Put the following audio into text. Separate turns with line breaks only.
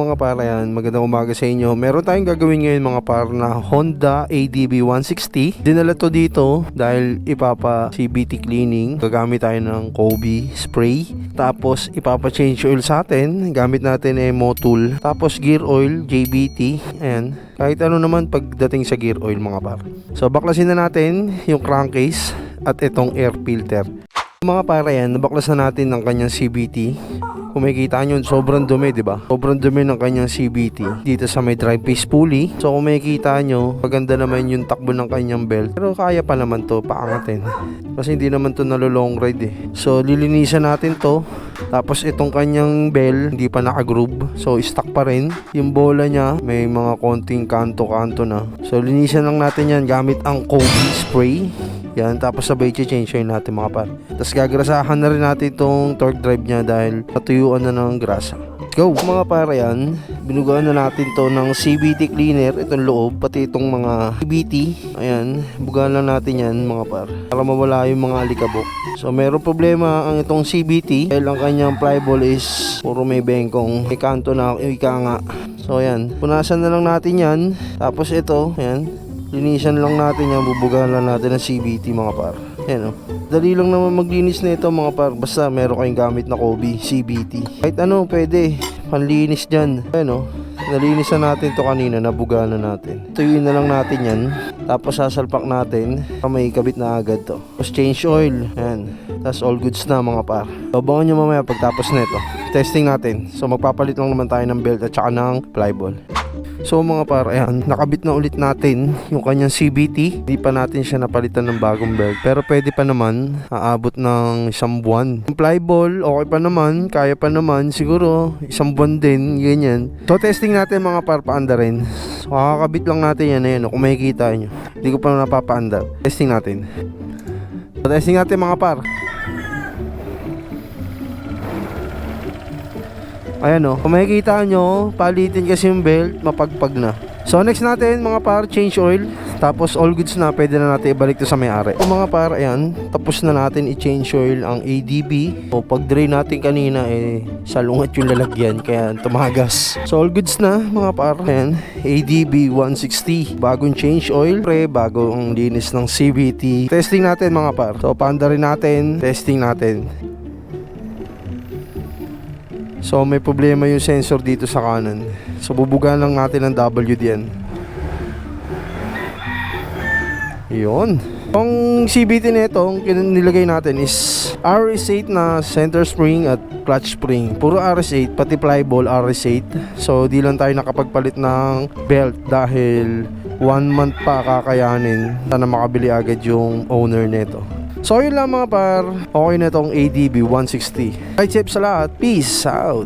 Mga par, yan, magandang umaga sa inyo. Meron tayong gagawin ngayon mga par na Honda ADB 160. Dinala to dito dahil ipapa CVT cleaning. Gagamit tayo ng Kobe spray. Tapos ipapa-change oil sa atin. Gamit natin Motul. Tapos gear oil, JBT. Ayan. Kahit ano naman pagdating sa gear oil mga par. So baklasin na natin yung crankcase at itong air filter. Mga para yan, nabaklasan natin ng kanyang CVT. Kung makikita nyo, sobrang dumi, di ba? Sobrang dumi ng kanyang CVT dito sa may drive face pulley. So kung makikita nyo, maganda naman yung takbo ng kanyang belt. Pero kaya pa naman to paangatin. Kasi hindi naman to nalo-long ride eh. So lilinisan natin to. Tapos itong kanyang bell, hindi pa naka-groove. So stuck pa rin. Yung bola niya, may mga konting kanto-kanto na. So linisan lang natin yan gamit ang Kobe spray. Yan, tapos sabay i-change oil natin mga par. Tapos gagrasahan na rin natin itong torque drive niya dahil natuyuan na ng grasa. Let's go! Mga par, yan, binugaan na natin to ng CVT cleaner, itong loob, pati itong mga CVT. Ayan, bugaan lang natin yan mga par, para mawala yung mga alikabok. So meron problema ang itong CVT dahil ang kanyang flyball is puro may bengkong, may kanto na ika nga. So ayan, punasan na lang natin yan. Tapos ito, ayan, linisan lang natin yan, bubugahan lang natin ng CVT mga par. Yan o. Dali lang naman maglinis na ito mga par. Basta meron kayong gamit na Kobe CVT. Kahit ano pwede. Panlinis dyan. Yan o. Nalinisan natin to kanina. Nabugahan na natin. Tuyuin na lang natin yan. Tapos sasalpak natin. May kabit na agad to. Tapos change oil. Yan. Tapos all goods na mga par. Abangan nyo mamaya pagtapos na ito. Testing natin. So magpapalit lang naman tayo ng belt at saka ng flyball. So mga par, ayan, nakabit na ulit natin yung kanyang CVT. Hindi pa natin siya napalitan ng bagong belt. Pero pwede pa naman, aabot ng 1 buwan. Yung flyball, okay pa naman, kaya pa naman. Siguro, 1 buwan din, ganyan. So testing natin mga par, paanda rin. So kakakabit lang natin yan, ayan, kung makikita nyo. Hindi ko pa napapaanda. Testing natin. So testing natin mga par. Ayan o, kung makikita nyo, palitin kasi yung belt, mapagpag na. So next natin mga par, change oil. Tapos all goods na, pwede na natin ibalik to sa may-ari. So mga par, ayan, tapos na natin i-change oil ang ADB. O pag drain natin kanina, salungat yung lalagyan, kaya tumagas. So all goods na mga par, ayan, ADB 160. Bagong change oil, bagong linis ng CVT. Testing natin mga par. So paanda rin natin, testing natin. So may problema yung sensor dito sa kanan. So bubugaan lang natin ng WD yan. Yun. Ang CVT nito, ang nilagay natin is RS8 na center spring at clutch spring. Puro RS8, pati flyball RS8. So di lang tayo nakapagpalit ng belt dahil 1 month pa kakayanin. Sana makabili agad yung owner nito. So yun lang mga par, okay na itong ADB 160. Right, safe sa lahat, peace out.